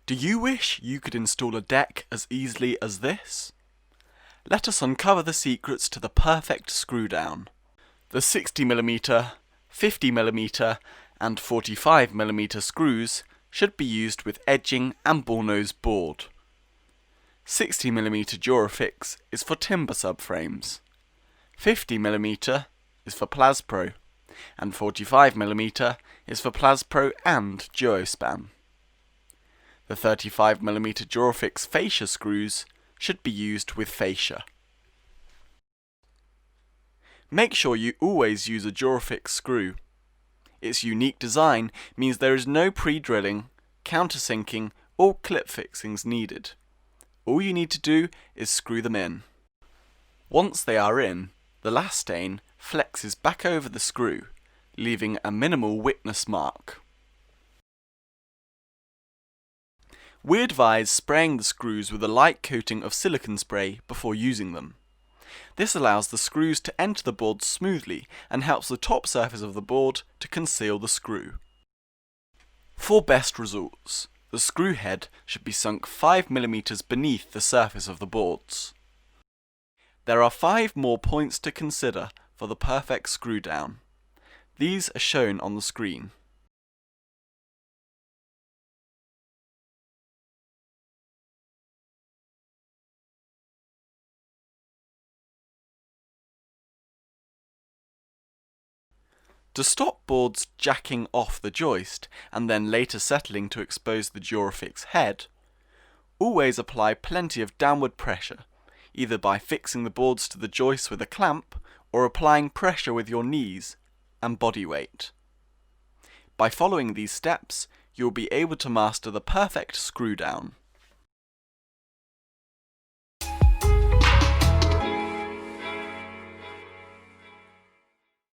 Do you wish you could install a deck as easily as this? Let us uncover the secrets to the perfect screw down. The 60mm, 50mm and 45mm screws should be used with edging and bullnose board. 60mm Durafix is for timber subframes. 50mm is for Plas-Pro, and 45mm is for Plas-Pro and Duospan. The 35mm Durafix fascia screws should be used with fascia. Make sure you always use a Durafix screw. Its unique design means there is no pre-drilling, countersinking or clip fixings needed. All you need to do is screw them in. Once they are in, the lastane flexes back over the screw, leaving a minimal witness mark. We advise spraying the screws with a light coating of silicone spray before using them. This allows the screws to enter the board smoothly and helps the top surface of the board to conceal the screw. For best results, the screw head should be sunk 5mm beneath the surface of the boards. There are 5 more points to consider for the perfect screw down. These are shown on the screen. To stop boards jacking off the joist and then later settling to expose the Durafix head, always apply plenty of downward pressure, either by fixing the boards to the joist with a clamp or applying pressure with your knees and body weight. By following these steps, you will be able to master the perfect screw down.